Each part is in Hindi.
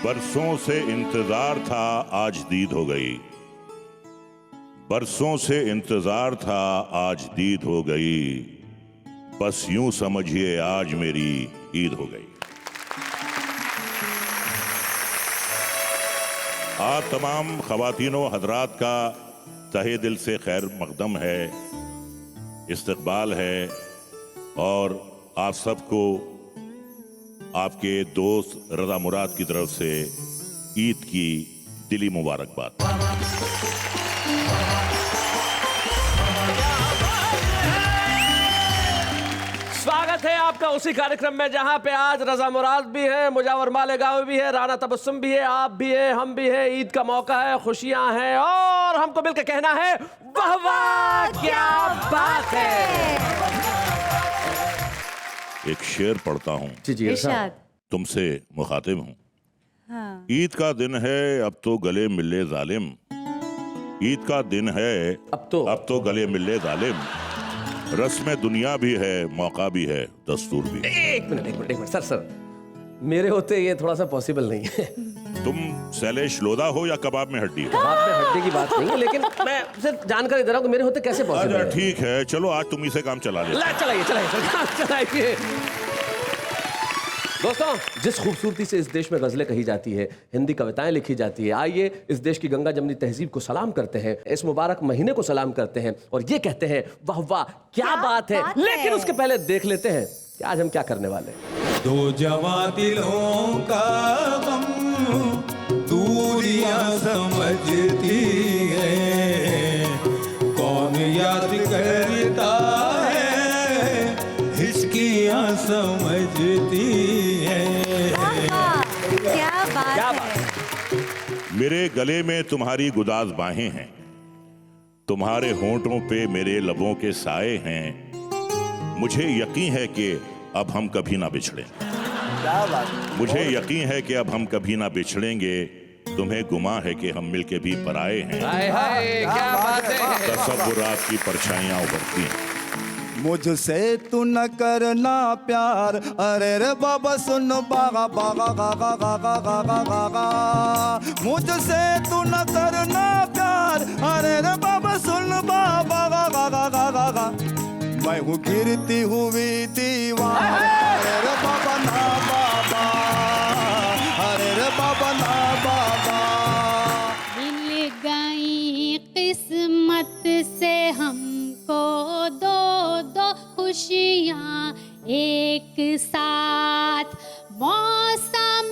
बरसों से इंतजार था, आज दीद हो गई। बरसों से इंतजार था, आज दीद हो गई। बस यूं समझिए आज मेरी ईद हो गई। आप तमाम ख़वातीनो हजरात का तहे दिल से खैर मकदम है, इस्तकबाल है और आप सबको आपके दोस्त रज़ा मुराद की तरफ से ईद की दिली मुबारकबाद। स्वागत है आपका उसी कार्यक्रम में जहां पे आज रज़ा मुराद भी है, मुजावर मालेगांव भी है, राना तबस्सुम भी है, आप भी है, हम भी है। ईद का मौका है, खुशियां हैं और हमको मिलकर कहना है वाह वाह क्या बात है। एक शेर पढ़ता हूँ। जी इरशाद। तुमसे मुखातिब हूँ। हाँ। ईद का दिन है अब तो गले मिले जालिम। ईद का दिन है अब तो गले मिले जालिम। रस्म दुनिया भी है, मौका भी है, दस्तूर भी है। एक मिनट सर मेरे होते ये थोड़ा सा पॉसिबल नहीं है। तुम शैलेश लोधा हो या कबाब में हड्डी हो? कबाब में हड्डी की बात नहीं है, लेकिन मैं सिर्फ जानकारी दे रहा हूँ कि मेरे होते कैसे पॉसिबल है। ठीक है, चलो आज तुम ही से काम चला ले। चलाइए। दोस्तों, जिस खूबसूरती से इस देश में गजलें कही जाती है, हिंदी कविताएं लिखी जाती है, आइए इस देश की गंगा जमनी तहजीब को सलाम करते हैं, इस मुबारक महीने को सलाम करते हैं और ये कहते हैं वाह वाह क्या बात है। लेकिन उसके पहले देख लेते हैं कि आज हम क्या करने वाले हैं। दो जवां दिलों का गम दूरियां समझती है, कौन याद करता है हिचकियां समझती है। क्या बात है। मेरे गले में तुम्हारी गुदाज बाहें हैं, तुम्हारे होंठों पे मेरे लबों के साए हैं। मुझे यकीन है कि अब हम कभी ना बिछड़े। मुझे यकीन है कि अब हम कभी ना बिछड़ेंगे। तुम्हें गुमा है कि हम मिलके भी पराए हैं। क्या बात है। तसव्वुरात की परछाइयां उभरती हैं। मुझसे तू न करना प्यार, अरे रे बाबा सुन बागा बागा गागा गागा गागा गागा। मुझसे तू न करना प्यार, अरे रे बाबा सुन बाबा गागा गागा गागा। मैं हूँ गिरती हुई दीवार, अरे रे बाबा ना बाबा, अरे रे बाबा ना बाबा। मिल गई किस्मत से हमको दो दो खुशियाँ एक साथ, मौसम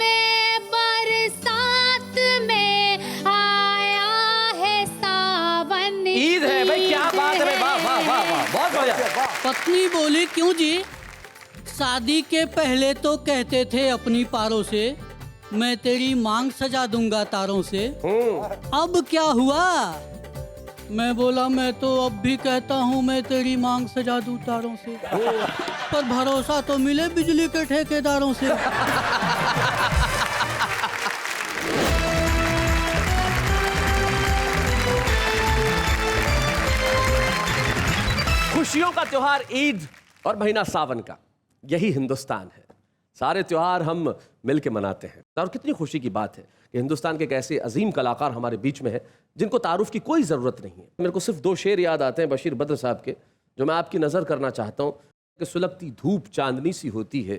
बरसात में आया है सावन। ईद है भाई, क्या बात है भाई, वाह वाह वाह वाह, बहुत बढ़िया। पत्नी बोली क्यों जी, शादी के पहले तो कहते थे अपनी पारों से मैं तेरी मांग सजा दूंगा तारों से, अब क्या हुआ? मैं बोला मैं तो अब भी कहता हूँ मैं तेरी मांग सजा दूं तारों से, पर भरोसा तो मिले बिजली के ठेकेदारों से। खुशियों का त्योहार ईद और महीना सावन का, यही हिंदुस्तान है। सारे त्योहार हम मिलके मनाते हैं और कितनी खुशी की बात है कि हिंदुस्तान के एक ऐसे अजीम कलाकार हमारे बीच में हैं जिनको तारुफ की कोई ज़रूरत नहीं है। मेरे को सिर्फ दो शेर याद आते हैं बशीर बद्र साहब के, जो मैं आपकी नज़र करना चाहता हूँ कि सुलगती धूप चांदनी सी होती है,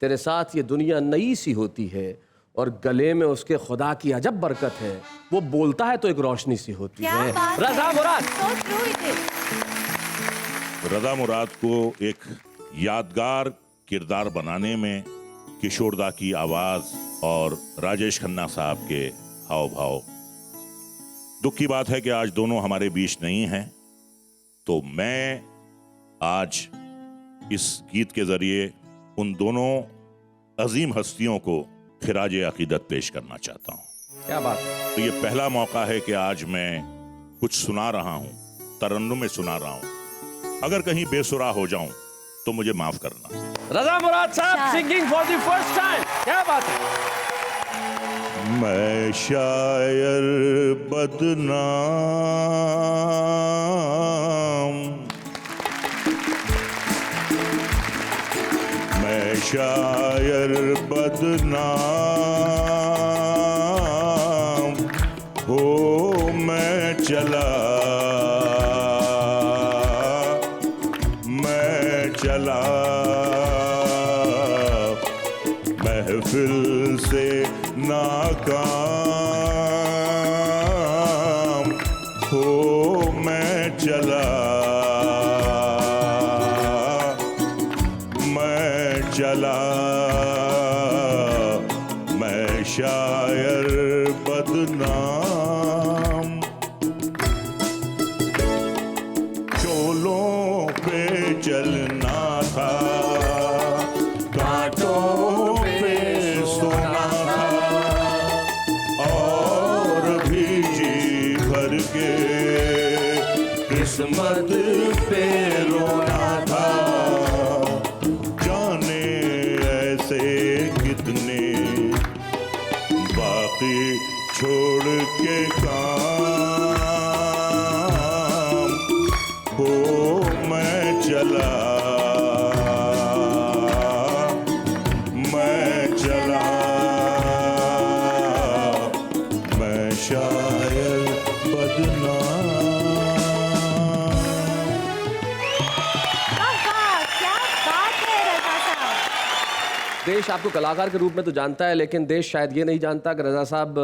तेरे साथ ये दुनिया नई सी होती है, और गले में उसके खुदा की अजब बरकत है, वो बोलता है तो एक रोशनी सी होती है। रज़ा मुराद। रज़ा मुराद को एक यादगार किरदार बनाने में किशोरदा की आवाज और राजेश खन्ना साहब के हाव भाव। दुख की बात है कि आज दोनों हमारे बीच नहीं हैं, तो मैं आज इस गीत के जरिए उन दोनों अजीम हस्तियों को खिराज अकीदत पेश करना चाहता हूँ। क्या बात है। तो ये पहला मौका है कि आज मैं कुछ सुना रहा हूँ, तरन्नुम में सुना रहा हूँ। अगर कहीं बेसुरा हो जाऊं तो मुझे माफ करना। रज़ा मुराद साहब singing for the first time, क्या बात है। मैं शायर बदनाम, मैं शायर बदनाम, चला महफिल से नाकाम हो मैं चला मैं शायर बदनाम शोलों पे चलना था कांटों पे सोना था और भी जी भर के किस्मत पे रोना था जाने ऐसे कितने बाकी छोड़ के काम हो मैं चला मैं शायर बदनाम। क्या बात है रजा साहब। देश आपको कलाकार के रूप में तो जानता है, लेकिन देश शायद ये नहीं जानता कि रजा साहब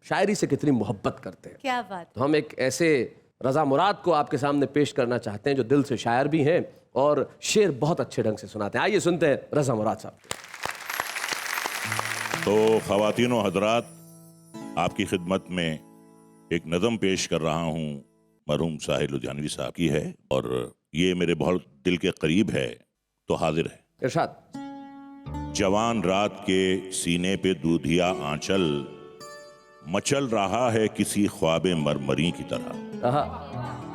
शायरी से कितनी मोहब्बत करते हैं। क्या बात। तो हम एक ऐसे रजा मुराद को आपके सामने पेश करना चाहते हैं जो दिल से शायर भी हैं और शेर बहुत अच्छे ढंग से सुनाते हैं। आइए सुनते हैं रजा मुराद साहब। तो ख़वातीन व हज़रात, आपकी खिदमत में एक नज़म पेश कर रहा हूँ, मरहूम साहिर लुधियानवी साहब की है और ये मेरे बहुत दिल के करीब है, तो हाजिर है। इरशाद। जवान रात के सीने पे दूधिया आंचल मचल रहा है किसी ख्वाबे मरमरी की तरह। आहा।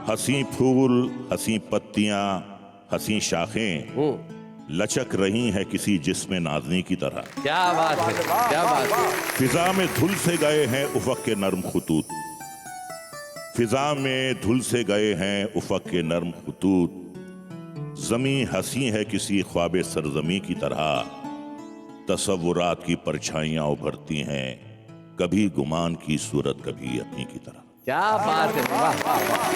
हंसी फूल, हंसी पत्तियां, हंसी शाखें लचक रही है किसी जिस्म नाज़नी की तरह। क्या बात है, क्या बात है। फिजा में धुल से गए हैं उफ़क़ के नर्म खुतूत, फिजा में धुल से गए हैं उफ़क़ के नर्म खुतूत, ज़मी हंसी है किसी ख्वाबे सरज़मी की तरह, तसव्वुरात की परछाइयाँ उभरती हैं कभी गुमान की सूरत कभी यकीन की तरह। क्या बात है, वाह वाह वाह।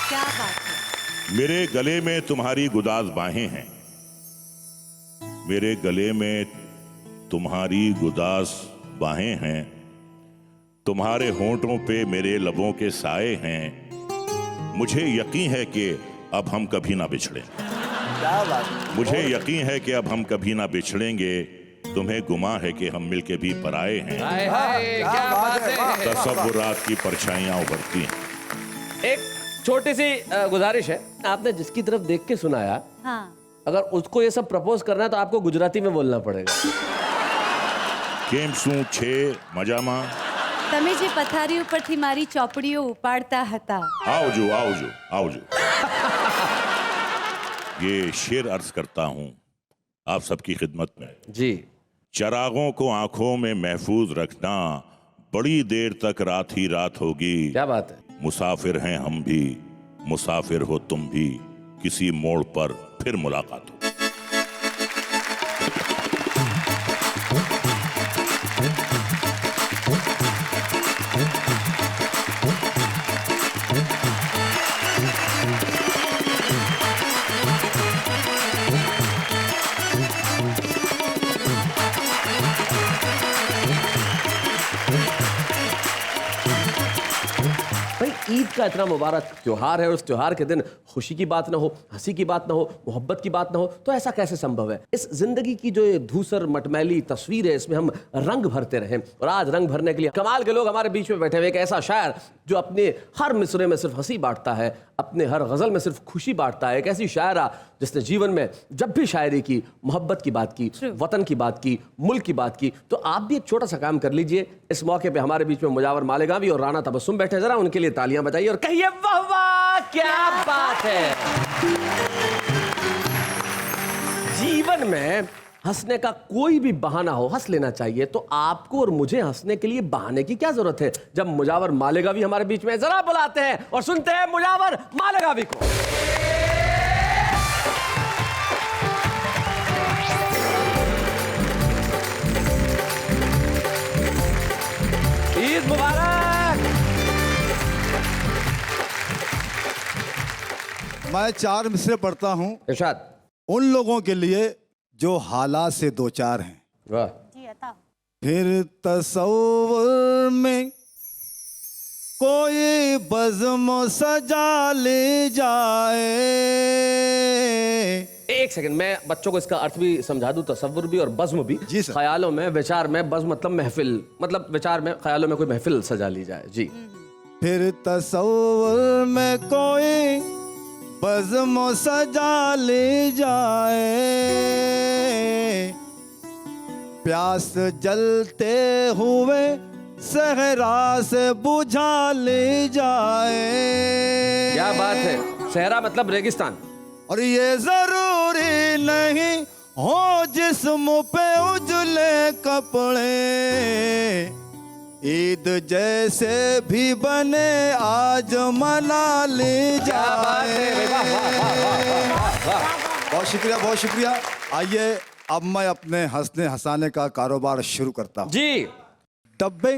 क्या बात है। मेरे गले में तुम्हारी गुदाज बाहें हैं, मेरे गले में तुम्हारी गुदाज बाहें हैं, तुम्हारे होंठों पे मेरे लबों के साए हैं, मुझे यकीन है कि अब हम कभी ना बिछड़े, मुझे यकीन है कि अब हम कभी ना बिछड़ेंगे, तुम्हें गुमा है कि हम मिलके भी पराए हैं। हाय हाय, क्या बात है। तसव्वुरात की परछाइयाँ उभरती हैं। एक छोटी सी गुजारिश है, आपने जिसकी तरफ देख के सुनाया, हाँ। अगर उसको ये सब प्रपोज करना है तो आपको गुजराती में बोलना पड़ेगा। केम सू छे मजामा તમે જે પથારી ઉપરથી મારી ચોપડીઓ ઉપાડતા હતા। आओजो आओजो आओजो। ये शेर अर्ज करता हूँ आप सबकी खिदमत में। जी। चरागों को आंखों में महफूज रखना, बड़ी देर तक रात ही रात होगी। क्या बात है। मुसाफिर हैं हम भी, मुसाफिर हो तुम भी, किसी मोड़ पर फिर मुलाकात हो। ईद का इतना मुबारक त्योहार है और उस त्योहार के दिन खुशी की बात ना हो, हंसी की बात ना हो, मोहब्बत की बात ना हो, तो ऐसा कैसे संभव है। इस जिंदगी की जो ये धूसर मटमैली तस्वीर है, इसमें हम रंग भरते रहें। और आज रंग भरने के लिए कमाल के लोग हमारे बीच में बैठे हुए। एक ऐसा शायर जो अपने हर मिसरे में सिर्फ हंसी बांटता है, अपने हर गजल में सिर्फ खुशी बांटता है। एक ऐसी शायरा जिसने जीवन में जब भी शायरी की, मोहब्बत की बात की, वतन की बात की, मुल्क की बात की। तो आप भी एक छोटा सा काम कर लीजिए। इस मौके पे हमारे बीच में मुजावर मालेगावी और राना तबस्सुम बैठे, जरा उनके लिए तालियां बजाइए और कहिए वाह वाह, क्या बात है। जीवन में हंसने का कोई भी बहाना हो, हंस लेना चाहिए। तो आपको और मुझे हंसने के लिए बहाने की क्या जरूरत है। जब मुजावर मालेगावी हमारे बीच में, जरा बुलाते हैं और सुनते हैं मुजावर मालेगावी को। ईद मुबारक। मैं 4 मिसरे पढ़ता हूँ इरशाद। उन लोगों के लिए जो हालात से दो चार हैं। वाह। जी अता। फिर तसव्वुर में कोई बज़्म सजा ले जाए। एक सेकंड, मैं बच्चों को इसका अर्थ भी समझा दूं, तसव्वुर भी और बज़्म भी। जी सर। ख्यालों में, विचार में, बज़्म मतलब महफिल, मतलब विचार में, ख्यालों में कोई महफिल सजा ली जाए। जी। फिर तसव्वुर में कोई बज़्म सजा ले जाए, प्यास जलते हुए सहरा से बुझा ले जाए। क्या बात है। सहरा मतलब रेगिस्तान। और ये जरूरी नहीं हो जिस्म पे उजले कपड़े, ईद जैसे भी बने आज मना ले जाए। बहुत शुक्रिया, बहुत शुक्रिया। आइए अब मैं अपने हंसने हंसाने का कारोबार शुरू करता हूँ। जी। डब्बे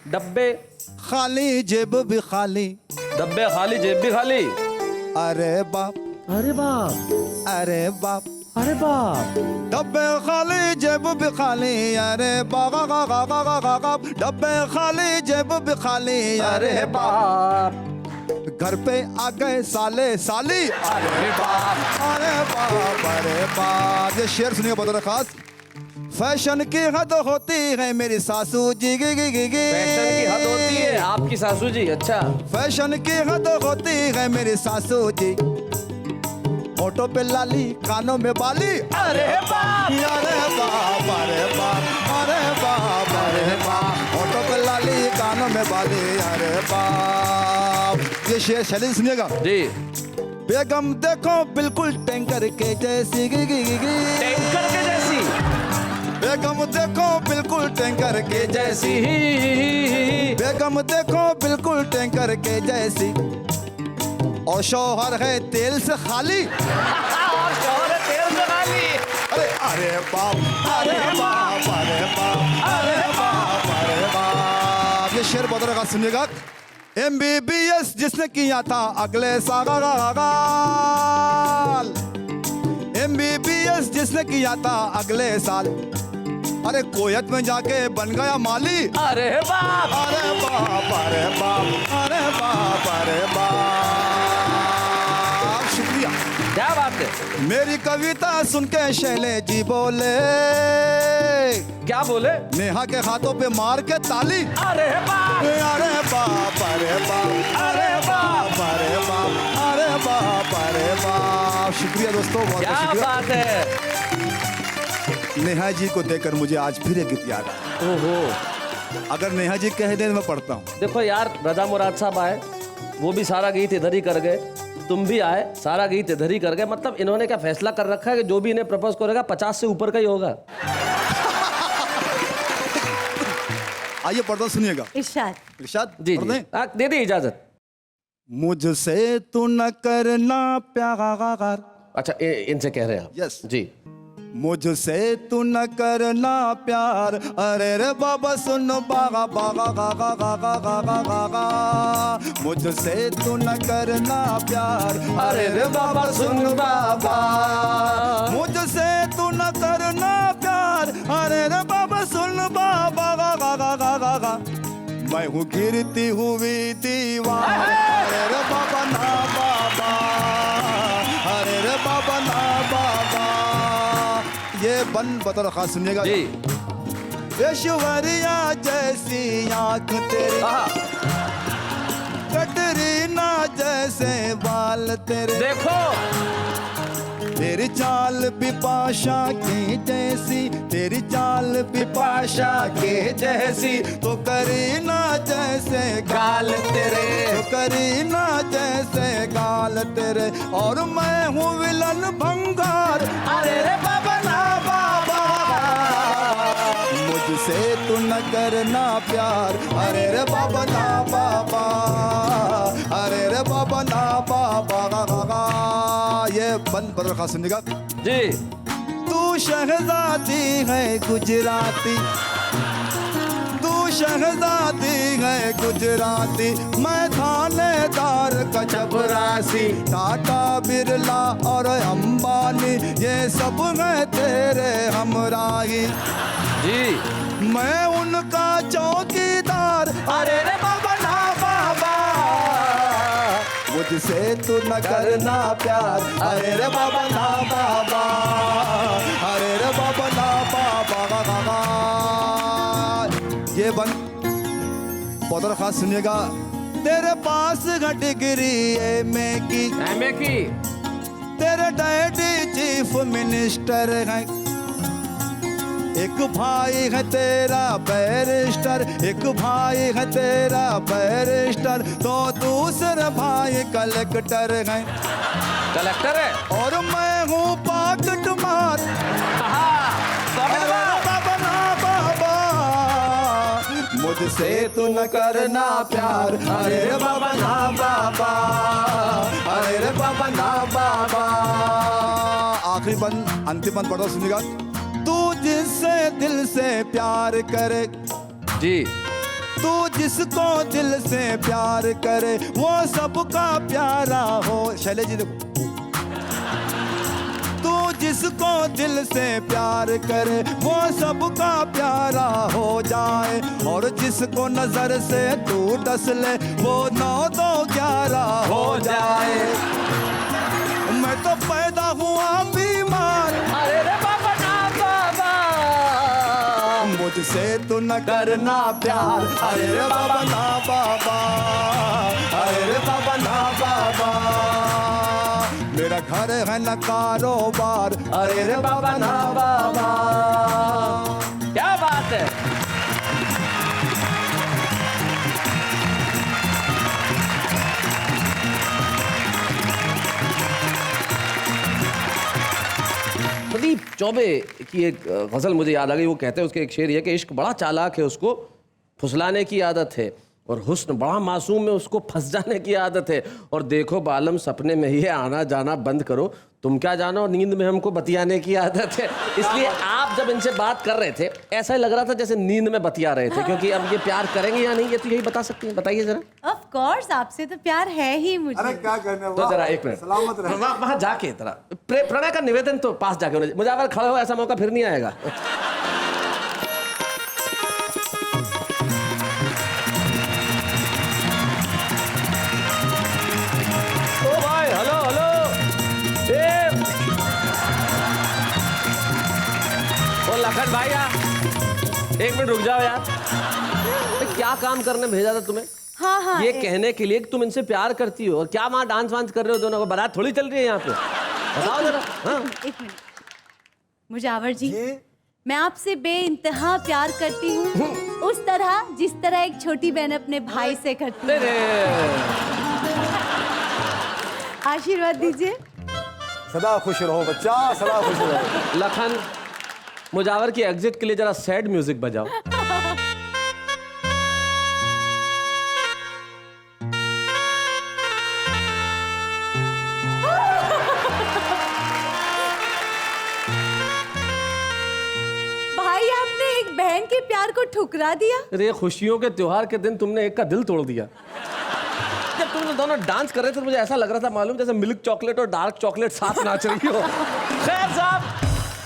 डब्बे खाली जेब भी खाली, डब्बे खाली जेब भी खाली। अरे बाप, अरे बाप, अरे बाप, अरे बाप। डब्बे खाली जेब भी खाली, अरे बागा गा गा गा गा गा गा। डब्बे खाली जेब भी खाली, अरे बाप। घर पे आ गए साले साली, अरे बाप, अरे बाप, अरे बाप। ये शेर सुनिए बहुत खास। फैशन की हद होती है मेरी सासू जी, गी गी गी गी। फैशन की हद होती है आपकी सासू जी। अच्छा। फैशन की हद होती है मेरी सासू जी, होठों पे लाली, कानों में बाली, अरे बाप, अरे बाप, अरे बाप, अरे बाप, अरे बाप। होठों पे लाली, कानों में बाली, अरे बाप। ये शेर शैली सुनिएगा। जी। बेगम देखो बिल्कुल टैंकर के जैसी, गी गी गी गी। टैंकर के जैसी। बेगम देखो बिल्कुल टैंकर के जैसी, ही। बेगम देखो बिल्कुल टैंकर के जैसी, और शौहर है तेल से खाली। और शौहर तेल से खाली। अरे अरे बाप, अरे बाप, अरे बाप, अरे बाप, अरे बाप। ये शेर बहुत रखा सुनिएगा। MBBS जिसने किया था अगले साल, MBBS जिसने किया था अगले साल, अरे कोयत में जाके बन गया माली। अरे बाप, अरे बाप, अरे बाप, अरे बाप, अरे बाप। शुक्रिया। क्या बात है। मेरी कविता सुन के शैले जी बोले, क्या बोले। नेहा के हाथों पे मार के ताली। अरे बाप, अरे बाप, अरे बाप, अरे बाप, अरे बाप, अरे बाप, अरे बाप। शुक्रिया दोस्तों, बहुत क्या बहुत शुक्रिया। बात है। नेहा जी को देखकर मुझे आज फिर एक गीत याद आया। ओहो। अगर नेहा जी कह दें मैं पढ़ता हूँ। देखो यार, रजा मुराद साहब आए, वो भी सारा गीत इधर ही कर गए, तुम भी आए, सारा गीत इधर ही कर गए। मतलब इन्होंने क्या फैसला कर रखा है कि जो भी इन्हें प्रपोज करेगा 50 से ऊपर का ही होगा। आइए पढ़ता सुनिएगा। इरशाद। इरशाद जी पढ़ जी। दें? दे दी इजाजत। मुझसे तू न करना प्यार। अच्छा, इनसे कह रहे हैं आप। यस। जी। मुझसे तू न करना प्यार, अरे रे बाबा सुन बागा बागा गागा गागा गागा गागा। मुझसे तू न करना प्यार, अरे रे बाबा सुन बाबा। मुझसे तू न करना प्यार, अरे रे बाबा सुन बाबा गागा गागा गागा। मैं हूँ गिरती हुई दीवार, अरे रे बाबा ना बाबा, अरे रे बाबा ना बाबा। ये बन बतौर खास सुनिएगा। जी। ऐश्वर्या जैसी आंख तेरी, कटरीना जैसे बाल तेरे, देखो तेरी चाल बिपाशा की जैसी, तेरी चाल बिपाशा के जैसी। तो करीना जैसे गाल तेरे, तो करीना जैसे गाल तेरे। और मैं हूँ विलन भंगार, अरे रे बाबा ना बाबा। मुझसे तू न करना प्यार, अरे रे बाबा ना बाबा, अरे रे बाबा ना बाबा गागा। ये बंद पर रखा सुनिएगा। जी। तू शहजादी है गुजराती, तू शहजादी है गुजराती, मैं थानेदार का चपरासी। टाटा बिरला और अंबानी ये सब है तेरे हमराही, जी मैं उनका चौकीदार। अरे रे बाबा ना बाबा, मुझसे तू न करना प्यार। अरे रे बाबा ना बाबा, अरे रे बाबा ना बाबा। ये बन बहुत खास सुनिएगा। तेरे पास है डिग्री एमए की, एमए की। तेरे डैडी चीफ मिनिस्टर है, एक भाई है तेरा बैरिस्टर, एक भाई है तेरा बैरिस्टर, तो दूसरा भाई कलेक्टर है। कलेक्टर है और मैं हूँ पॉकेट मार। अरे बाबा ना बाबा, मुझसे तू न करना प्यार। अरे बाबा ना बाबा, अरे बाबा ना बाबा। आखिरी बंद, अंतिम बंद पढ़ो, सुनिएगा। तू जिससे दिल से प्यार करे, जी तू जिसको दिल से प्यार करे, वो सबका प्यारा हो। शैलेश जी देखो, तू जिसको दिल से प्यार करे, वो सबका प्यारा हो जाए। और जिसको नजर से तू डस ले, वो 9 2 11 हो जाए। मैं तो पैदा हुआ बीमार। अरे रे बाबा ना बाबा, मुझसे तू न करना प्यार। अरे रे बाबा ना बाबा, अरे रे बाबा ना बाबा। मेरा घर है न कारोबार। अरे रे बाबा ना बाबा। क्या बात है। प्रदीप चौबे की एक गजल मुझे याद आ गई। वो कहते हैं, उसके एक शेर ये कि इश्क बड़ा चालाक है, उसको फुसलाने की आदत है, और हुस्न बड़ा मासूम है, उसको फंस जाने की आदत है। और देखो बालम, सपने में ही आना जाना बंद करो, तुम क्या जानो, नींद में हमको बतियाने की आदत है। इसलिए आप जब इनसे बात कर रहे थे, ऐसा ही लग रहा था जैसे नींद में बतिया रहे थे, क्योंकि अब ये प्यार करेंगे या नहीं, ये तो यही बता सकती हैं। बताइए जरा। ऑफ कोर्स, आपसे तो प्यार है ही मुझे। अरे क्या करने, तो जरा एक मिनट सलामत रहे। वहां जाके जरा प्रणय का निवेदन तो पास जाके होना चाहिए। मुझे अगर खड़े हो, ऐसा मौका फिर नहीं आएगा। ओ भाई, हेलो हेलो, ओ लखन भाई यार, एक मिनट रुक जाओ यार। क्या काम करने भेजा था तुम्हें? हाँ हाँ, ये कहने के लिए कि तुम इनसे प्यार करती हो, और क्या वहां डांस वांस कर रहे हो दोनों को? बारात थोड़ी चल रही है यहाँ पे, बताओ जरा। हाँ एक मिनट मुजावर जी, मैं आपसे बेइंतहा प्यार करती हूँ, उस तरह जिस तरह एक छोटी बहन अपने भाई से करती है। आशीर्वाद दीजिए। सदा खुश रहो बच्चा, सदा खुश रहो। लखन, मुजावर की एग्जिट के लिए जरा सैड म्यूजिक बजाओ। भाई, आपने एक बहन के प्यार को ठुकरा दिया। अरे खुशियों के त्योहार के दिन तुमने एक का दिल तोड़ दिया। जब तुम दोनों डांस कर रहे थे तो मुझे ऐसा लग रहा था, मालूम जैसे मिल्क चॉकलेट और डार्क चॉकलेट साथ नाच रही हो। खैर साहब,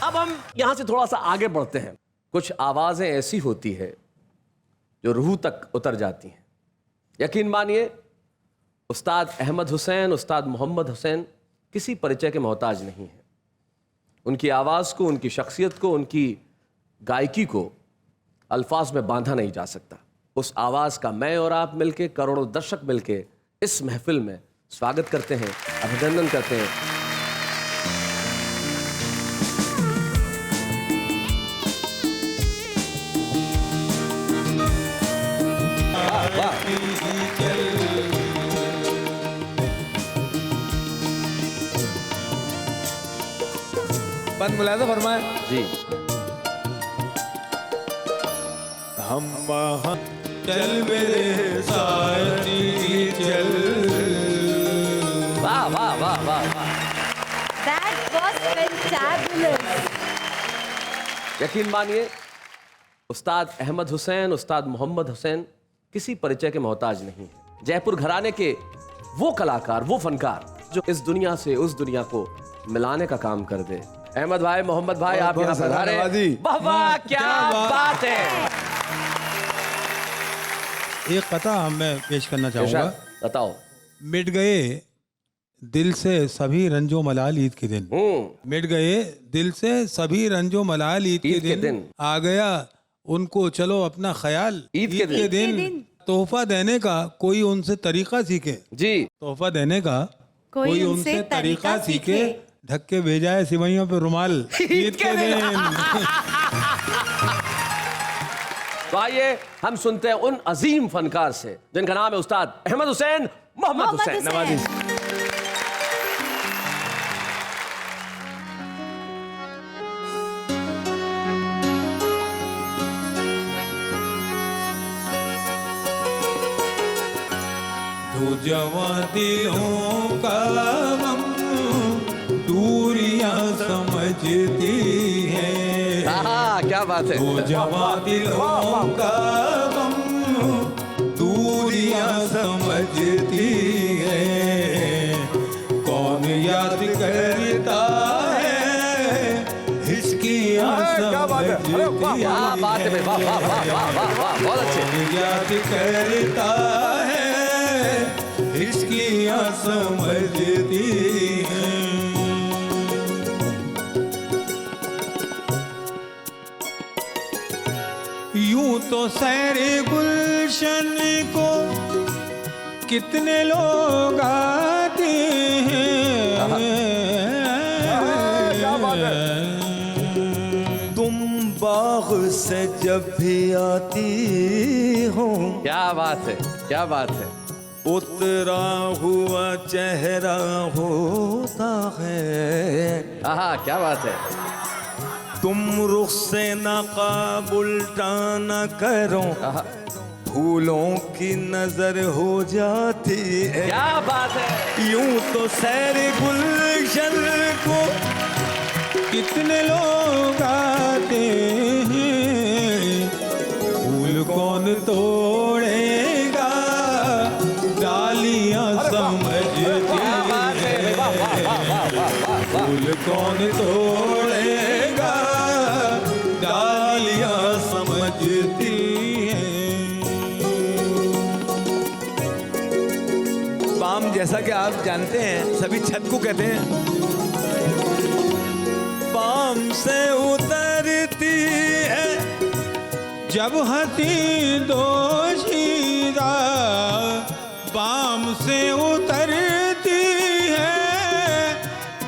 अब हम यहां से थोड़ा सा आगे बढ़ते हैं। कुछ आवाजें ऐसी होती है जो रूह तक उतर जाती हैं। यकीन मानिए, उस्ताद अहमद हुसैन, उस्ताद मोहम्मद हुसैन किसी परिचय के मोहताज नहीं है। उनकी आवाज को, उनकी शख्सियत को, उनकी गायकी को अल्फाज में बांधा नहीं जा सकता। उस आवाज का मैं और आप मिलके, करोड़ों दर्शक मिलके इस महफिल में स्वागत करते हैं, अभिनंदन करते हैं। वाह, वाह। बंद मुलायजा फरमाए। जी, हम वहाँ चल मेरे साथी चल। वाह वाह वाह वाह वाह। That was fantabulous. यकीन मानिए, उस्ताद अहमद हुसैन, उस्ताद मोहम्मद हुसैन किसी परिचय के मोहताज नहीं है। जयपुर घराने के वो कलाकार, वो फनकार जो इस दुनिया से उस दुनिया को मिलाने का काम कर दे। अहमद भाई, मोहम्मद भाई, आप यहाँ पधारे। वाह वाह, क्या बात है। एक कथा मैं पेश करना चाहूंगा। बताओ। मिट गए दिल से सभी रंजो मलाल ईद के दिन। मिट गए दिल से सभी रंजो मलाल ईद के दिन। आ गया उनको चलो अपना ख्याल ईद के दिन। तोहफा देने का कोई उनसे तरीका सीखे जी। तोहफा देने का कोई उनसे तरीका सीखे। ढक के भेजा है सिवैयों पे रुमाल ईद के दिन। तो आइए हम सुनते हैं उन अजीम फनकार से जिनका नाम है उस्ताद अहमद हुसैन, मोहम्मद हुसैन। नवाजी। दो जवां दिलों का गम दूरियां समझती है। क्या बात है। दो जवां दिलों का गम दूरियां समझती है। कौन याद करता है हिचकियां समझती है। क्या बात है। वाह वाह वाह वाह वाह वाह, बहुत अच्छे। कौन याद करता है हिचकियां समझती है। यूं तो सैरे गुलशन को कितने लोग आते हैं। तुम बाग से जब भी आती हो, क्या बात है, क्या बात है। उतरा हुआ चेहरा होता है। क्या बात है। तुम रुख से नकाब उल्टा न करो, फूलों की नजर हो जाती है। क्या बात है। यूं तो सैर गुलशन को कितने लोग आते हैं। फूल कौन तोड़ेगा डालियां समझती है। फूल कौन तोड़ेगा डालियां समझती है। पाम जैसा कि आप जानते हैं सभी छत को कहते हैं। पाम से उतरती है जब हंसी दोशीदा बाम से उतरती है।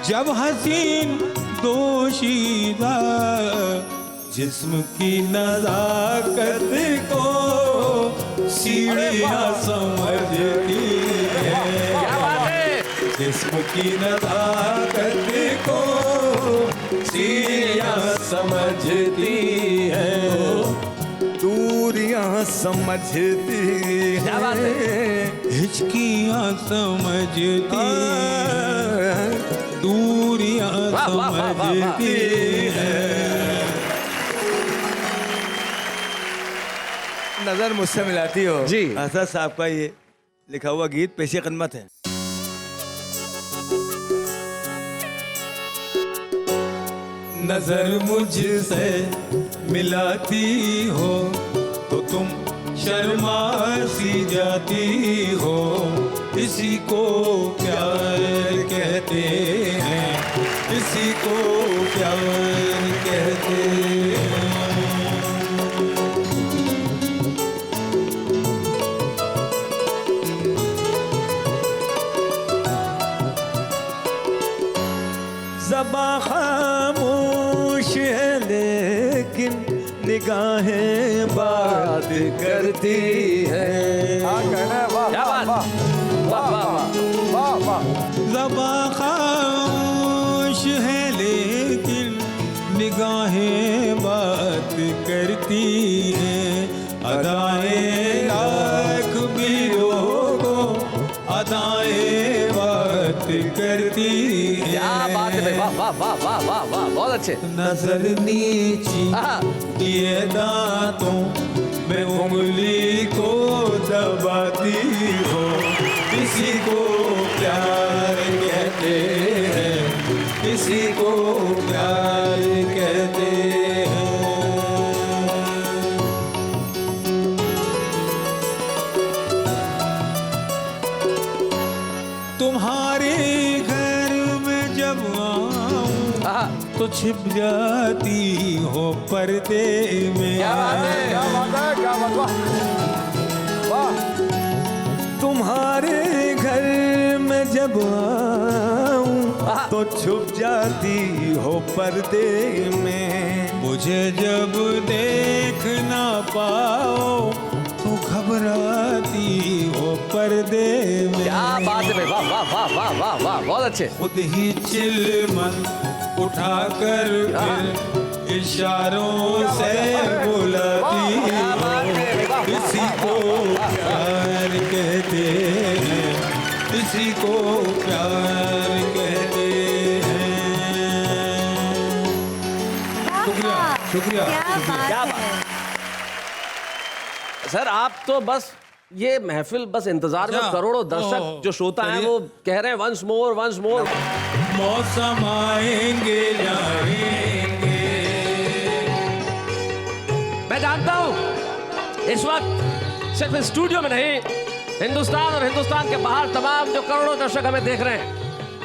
जब हसीन दोशीदा जिस्म की नजाकत को सीढ़ियां समझती है। जिस्म की नजाकत को सीढ़ियां समझती है। दूरियां समझती है। हिचकियां समझती है। दूरियां समझती है। नजर मुझसे मिलाती हो जी। असद साहब का ये लिखा हुआ गीत पेशे खिदमत है। नजर मुझसे मिलाती हो तो तुम शर्मा सी जाती हो। इसी को प्यार कहते हैं। इसी को प्यार कहते हैं। ज़बां खामोश है लेकिन निगाहें बात करती हैं। क्या बात। वाह वाह वाह। ज़बां खामोश है लेकिन निगाहें बात करती हैं। अदाएं लाख भी लोगों अदाएं बात करती हैं। क्या बात है। वाह वाह वाह वाह वाह वाह वाह, बहुत अच्छे। नजर नीची आहा। ये दांतों में उंगली को दबाती हो, किसी को प्यार कहते हैं, किसी को प्यार कहते हैं। तुम्हारे घर में जब आऊं आहा, तो छिप जाती हो पर्दे में। क्या बात है, क्या बात है, क्या बात है। वाह। तुम्हारे घर में जब आऊं तो छुप जाती हो पर्दे में। मुझे जब देख ना पाओ तो घबराती हो पर्दे में। क्या बात है भाई, वाह वाह वाह वाह वाह वाह, बहुत अच्छे। खुद ही चिलमन उठाकर फिर इशारों से बुलाती हो, किसी को प्यार कहते हैं, किसी को प्यार कहते हैं। शुक्रिया शुक्रिया शुक्रिया। क्या बात। सर आप तो बस ये महफिल बस इंतजार में, अच्छा। करोड़ों दर्शक ओह, जो श्रोता हैं चलिए। वो कह रहे हैं वंस मोर वंस मोर। मौसम आएंगे जाएंगे। मैं जानता हूं इस वक्त सिर्फ इस स्टूडियो में नहीं, हिंदुस्तान और हिंदुस्तान के बाहर तमाम जो करोड़ों दर्शक हमें देख रहे हैं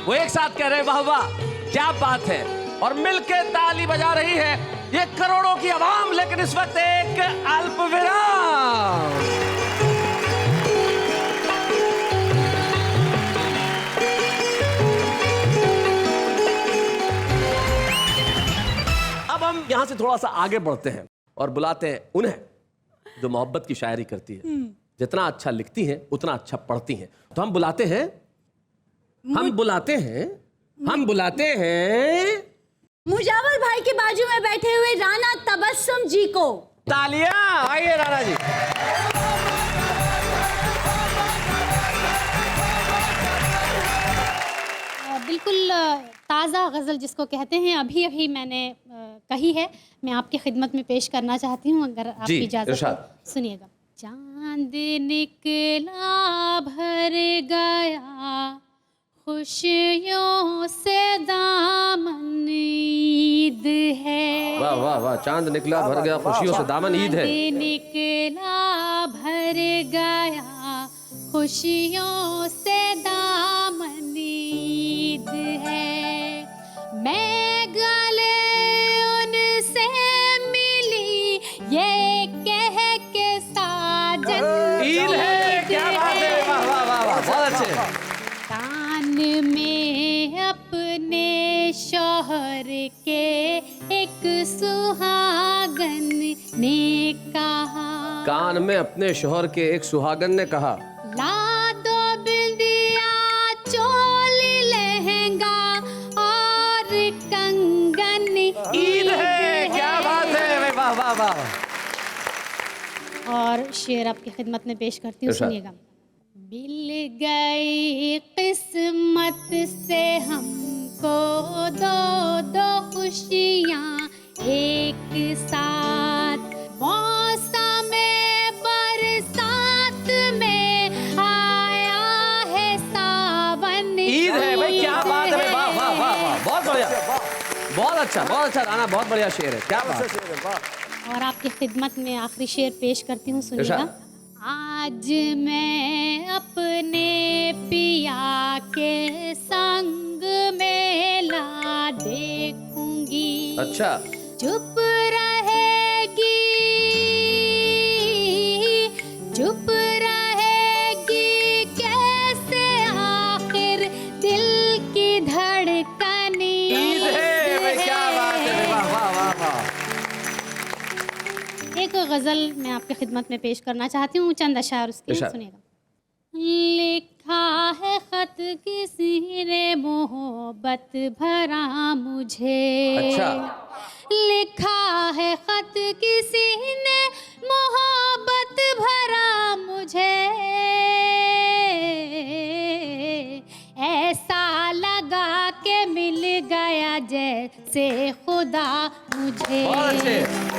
वो एक साथ कह रहे हैं वाह वाह क्या बात है, और मिलके ताली बजा रही है ये करोड़ों की आवाम। लेकिन इस वक्त एक अल्प विराम। अब हम यहां से थोड़ा सा आगे बढ़ते हैं और बुलाते हैं उन्हें जो मोहब्बत की शायरी करती है। जितना अच्छा लिखती हैं उतना अच्छा पढ़ती हैं। तो हम बुलाते हैं मुजावर भाई के बाजू में बैठे हुए राणा तबस्सुम जी को। तालियां। आइए राणा जी। बिल्कुल ताज़ा गज़ल जिसको कहते हैं, अभी अभी मैंने कही है, मैं आपकी खिदमत में पेश करना चाहती हूँ, अगर आपकी इजाज़त हो। इरशाद। सुनिएगा। चांद निकला भर गया खुशियों से दामन ईद है। वाह वाह वाह, चांद निकला भर गया खुशियों से दामन ईद है। चांद निकला भर गया खुशियों से दामन ईद है। मैं गले उनसे मिली ये कह के साजन ईद है। क्या बात है, वाह वाह वाह वाह, बहुत अच्छे। कान में अपने शौहर के एक सुहागन ने कहा, कान में अपने शोहर के एक सुहागन ने कहा, ला दो बिंदिया चोली लहंगा और कंगन ईद है। क्या बात है, वाह वाह वाह। और शेर आपकी खिदमत में पेश करती हूँ, इरशाद। सुनिएगा। मिल गई किस्मत से हमको दो दो खुशियाँ एक साथ, मौसम बरसात में आया है सावन। ईद है भाई। क्या बात है, वाह वाह वाह वाह, बहुत बढ़िया, बहुत अच्छा राणा, बहुत बढ़िया शेर है। क्या बात है। और आपकी खिदमत में आखिरी शेर पेश करती हूँ, सुनिएगा। इरशाद। आज मैं अपने पिया के संग मेला देखूंगी, अच्छा। चुप रहेगी, चुप रहेगी कैसे आखिर दिल की धड़कन। ईद है भाई। क्या बात है, वाह वाह वाह वाह। एक गज़ल मैं आपकी खिदमत में पेश करना चाहती हूँ, चंद अशार उसके, इरशाद। सुनिएगा। लिखा है खत किसी ने मोहब्बत भरा मुझे। अच्छा। लिखा है खत किसी ने मोहब्बत भरा मुझे, ऐसा लगा के मिल गया जैसे खुदा मुझे बहुत अच्छे।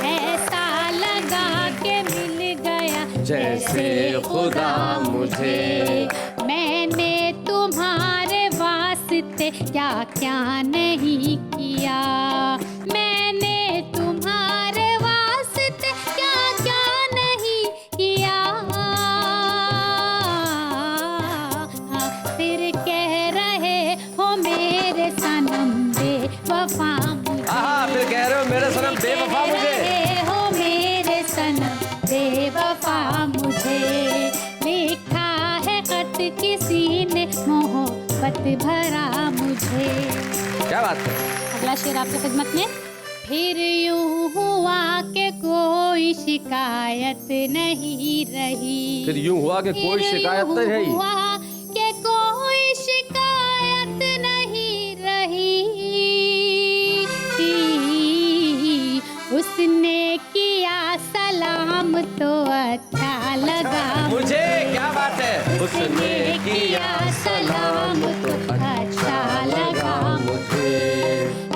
ऐसा लगा के मिल गया जैसे खुदा मुझे। मैंने तुम्हारे वास्ते क्या क्या नहीं किया, मैंने तुम्हारे वास्ते क्या क्या नहीं किया। फिर कह रहे हो मेरे सनम बेवफा मुझे। हाँ, फिर कह रहे हो मेरे सनम बेवफा मुझे। कह रहे हो मेरे सनम बेवफा मुझे। लिखा है खत किसी ने मोहब्बत भरा मुझे। क्या बात है। अगला शेर आपकी खिदमत में। फिर यूं हुआ कि कोई शिकायत नहीं रही। फिर यूं हुआ कि कोई फिर शिकायत यूं नहीं रही। हुआ कि कोई शिकायत नहीं रही। उसने किया सलाम तो अच्छा लगा मुझे। क्या बात है। उसने किया सलाम तो अच्छा लगा मुझे।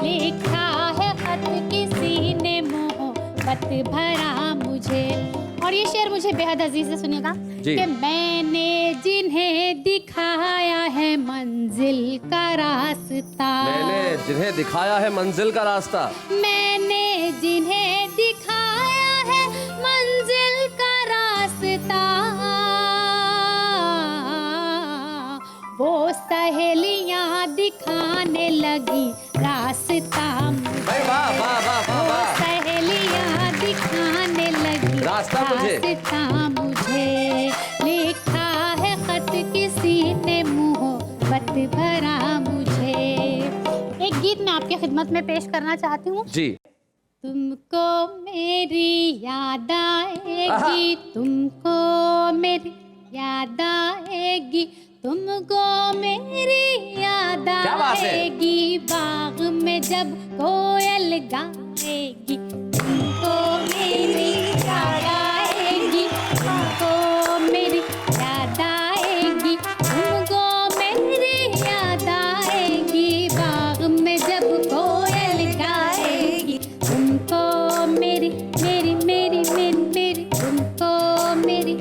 लिखा है खत किसी ने मोहब्बत भरा मुझे। और ये शेर मुझे बेहद अजीज से सुनिएगा जी। कि मैंने जिन्हें दिखाया है मंजिल का रास्ता, मैंने जिन्हें दिखाया है मंजिल का रास्ता, मैंने जिन्हें दिखाया है मंजिल का रास्ता, वो सहेलियां दिखाने लगी रास्ता मुझे। भाई वाह वाह वाह वाह वो वाह। सहेलियां दिखाने लगी रास्ता मुझे। रास्ता मुझे। लिखा है खत किसी ने मोहब्बत भरा मुझे। एक गीत मैं आपकी खिदमत में पेश करना चाहती हूँ। जी। तुमको मेरी याद आएगी, तुमको मेरी याद आएगी, तुमको मेरी याद क्या बात है? आएगी। बाग में जब कोयल गाएगी, तुमको मेरी याद आएगी, तुमको मेरी याद आएगी, तुमको मेरी याद आएगी। बाग में जब कोयल गाएगी, तुमको मेरी मेरी मेरी मेरी मेरी तुमको मेरी।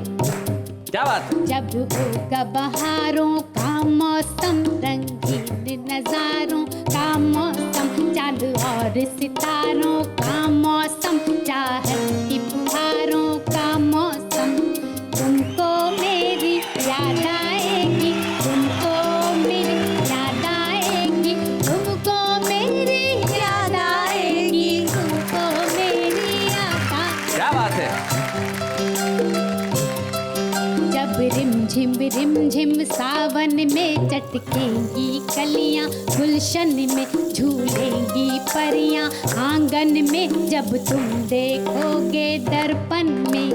क्या बात है। जब होगा बहारों का मौसम, रंगीन नजारों का मौसम, चांद और सितारों का मौसम, चाहत की फुहारों का मौसम, तुमको मेरी याद आएगी, तुमको मेरी याद आएगी, तुमको मेरी याद आएगी, तुमको मेरी याद आएगी। क्या बात है। जब रिम झिम सावन में चटकेंगी कलियां, गुलशन में झूलेंगी परियां, आंगन में जब तुम देखोगे दर्पण में,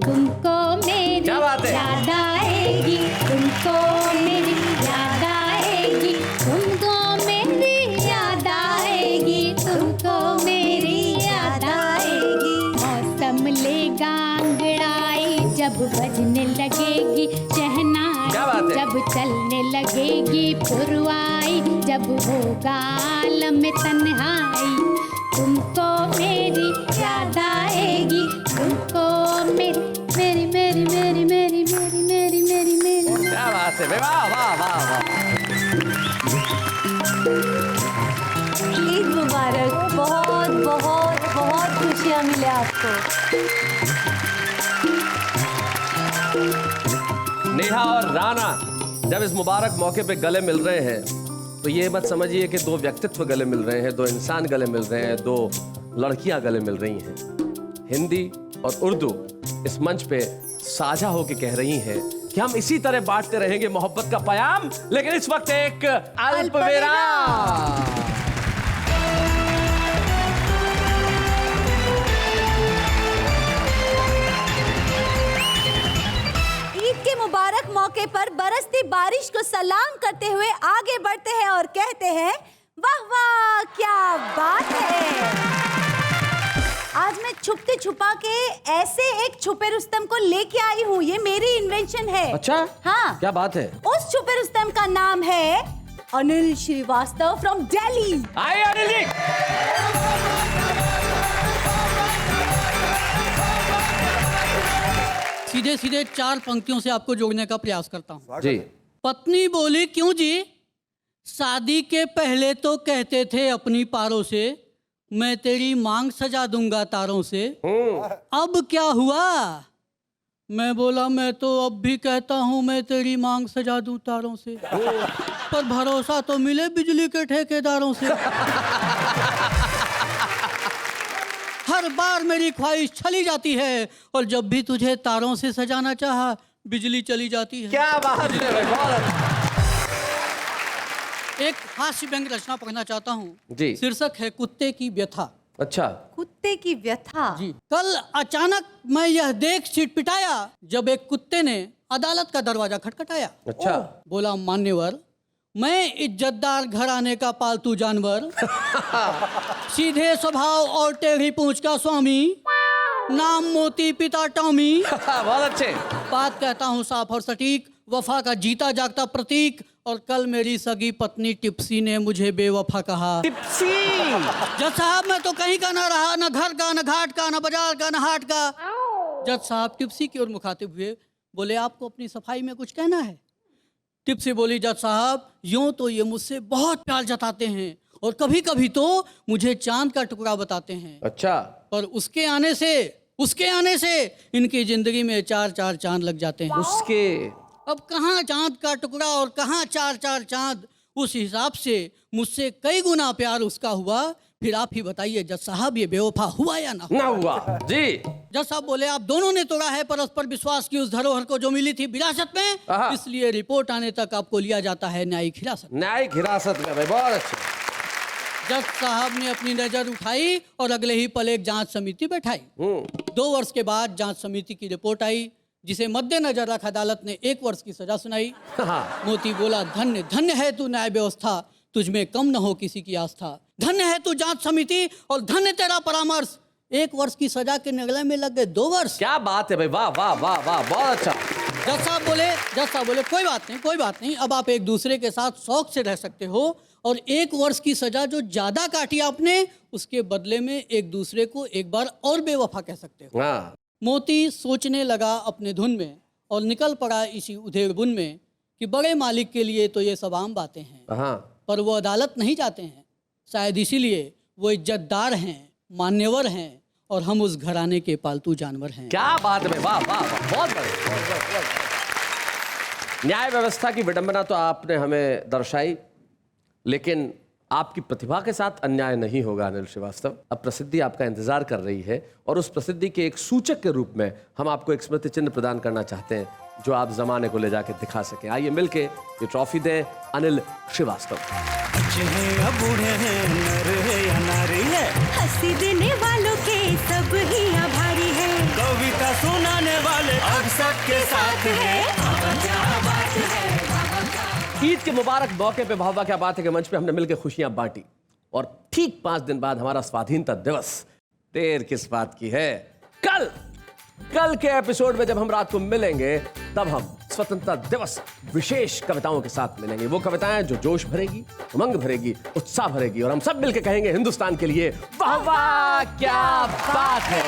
तुमको मेरी क्या बात है? याद आएगी, तुमको मेरी याद आएगी, तुमको मेरी याद आएगी, तुमको मेरी याद आएगी। मौसम लेगा अंगड़ाई जब बजने लगेगी शहनाई, क्या बात है? जब चलने लगेगी पुरवाई, जब होगा आलम तन्हाई, तुमको मेरी याद आएगी, तुमको मेरी मेरी मेरी मेरी मेरी मेरी मेरी मेरी मेरी। क्या बात है। वाह वाह वाह वाह। ईद मुबारक। बहुत बहुत बहुत खुशियाँ मिले आपको। नेहा और राना जब इस मुबारक मौके पे गले मिल रहे हैं तो ये मत समझिए कि दो व्यक्तित्व गले मिल रहे हैं, दो इंसान गले मिल रहे हैं, दो लड़कियां गले मिल रही हैं। हिंदी और उर्दू इस मंच पे साझा होके कह रही हैं कि हम इसी तरह बांटते रहेंगे मोहब्बत का प्याम, लेकिन इस वक्त एक अल्पविराम। ईद के मुबारक मौके पर बरसती बारिश को सलाम करते हुए आगे बढ़ते हैं और कहते हैं वाह वाह क्या बात है। आज मैं छुपते छुपा के ऐसे एक छुपे रुस्तम को लेके आई हूँ। ये मेरी इन्वेंशन है। अच्छा, हाँ, क्या बात है। उस छुपे रुस्तम का नाम है अनिल श्रीवास्तव फ्रॉम दिल्ली। आइए अनिल जी। सीधे सीधे 4 पंक्तियों से आपको जोड़ने का प्रयास करता हूँ। जी। पत्नी बोली, क्यों जी? शादी के पहले तो कहते थे अपनी पारों से, मैं तेरी मांग सजा दूंगा तारों से। अब क्या हुआ? मैं बोला, मैं तो अब भी कहता हूँ मैं तेरी मांग सजा दूं तारों से, पर भरोसा तो मिले बिजली के ठेकेदारों से। हर बार मेरी ख्वाहिश चली जाती है और जब भी तुझे तारों से सजाना चाहा बिजली चली जाती है। क्या बात है भाई, बहुत अच्छा। एक हास्य व्यंग रचना पढ़ना चाहता हूँ जी। शीर्षक है कुत्ते की व्यथा। अच्छा। कुत्ते की व्यथा। जी। कल अचानक मैं यह देख छिटपिटाया जब एक कुत्ते ने अदालत का दरवाजा खटखटाया। अच्छा। बोला, मान्यवर, मैं इज्जतदार घराने का पालतू जानवर, सीधे स्वभाव और टेढ़ी पूंछ का स्वामी, नाम मोती पिता टॉमी, बहुत अच्छे। बात कहता हूँ साफ और सटीक, वफा का जीता जागता प्रतीक। और कल मेरी सगी पत्नी टिप्सी ने मुझे बेवफा कहा। टिप्सी। जज साहब, मैं तो कहीं का ना रहा, न घर का, न घाट का, न बाजार का, न हाट का। जज साहब टिप्सी की ओर मुखातिब हुए, बोले, आपको अपनी सफाई में कुछ कहना है? टिप्सी बोली, जज साहब, यूं तो ये मुझसे बहुत प्यार जताते हैं और कभी कभी तो मुझे चांद का टुकड़ा बताते हैं। अच्छा। पर उसके आने से इनकी जिंदगी में 4-4 चांद लग जाते हैं। उसके अब कहाँ चांद का टुकड़ा और कहाँ 4-4 चांद, उस हिसाब से मुझसे कई गुना प्यार उसका हुआ। फिर आप ही बताइए जज साहब, ये बेवफा हुआ या ना हुआ? जी। जज साहब बोले, आप दोनों ने तोड़ा है परस्पर विश्वास की उस धरोहर को जो मिली थी विरासत में, इसलिए रिपोर्ट आने तक आपको लिया जाता है न्यायिक हिरासत। न्यायिक हिरासत में भाई, बहुत अच्छा। जज साहब ने अपनी नजर उठाई और अगले ही पल एक जांच समिति बैठाई। 2 वर्ष के बाद जांच समिति की रिपोर्ट आई, जिसे मद्देनजर रख अदालत ने 1 वर्ष की सजा सुनाई। मोती बोला, धन्य धन्य है तू न्याय व्यवस्था, तुझमें कम न हो किसी की आस्था। धन्य है तू जांच समिति और धन्य तेरा परामर्श, 1 वर्ष की सजा के निगले में लग गए 2 वर्ष। क्या बात है भाई, वाह वाह वाह वाह, बहुत अच्छा। जज साहब बोले, कोई बात नहीं, अब आप एक दूसरे के साथ शौक से रह सकते हो और 1 वर्ष की सजा जो ज्यादा काटी आपने, उसके बदले में एक दूसरे को एक बार और बेवफा कह सकते हो। हाँ। मोती सोचने लगा अपने धुन में और निकल पड़ा इसी उधेड़ बुन में कि बड़े मालिक के लिए तो ये सब आम बातें हैं। हाँ। पर वो अदालत नहीं जाते हैं, शायद इसीलिए वो इज्जतदार हैं, मान्यवर हैं और हम उस घराने के पालतू जानवर हैं। क्या बात है, वाह वाह वाह, बहुत बढ़िया। न्याय व्यवस्था की विडंबना तो आपने हमें दर्शाई, लेकिन आपकी प्रतिभा के साथ अन्याय नहीं होगा अनिल श्रीवास्तव। अब प्रसिद्धि आपका इंतजार कर रही है और उस प्रसिद्धि के एक सूचक के रूप में हम आपको एक स्मृति चिन्ह प्रदान करना चाहते हैं जो आप जमाने को ले जाके दिखा सकें। आइए मिलके ये ट्रॉफी दें अनिल श्रीवास्तव। बूढ़े हैं, नर है या नारी है, हंसी देने वालों के सब ही आभारी है, कविता सुनाने वाले अब सबके साथ है। ईद के मुबारक मौके पे भावा क्या बात है के मंच पे हमने मिलकर खुशियां बांटी और ठीक 5 दिन बाद हमारा स्वाधीनता दिवस। देर किस बात की है, कल के एपिसोड में जब हम रात को मिलेंगे तब हम स्वतंत्रता दिवस विशेष कविताओं के साथ मिलेंगे। वो कविताएं जो जोश भरेगी, उमंग भरेगी, उत्साह भरेगी और हम सब मिलकर कहेंगे हिंदुस्तान के लिए वाह वाह क्या बात है।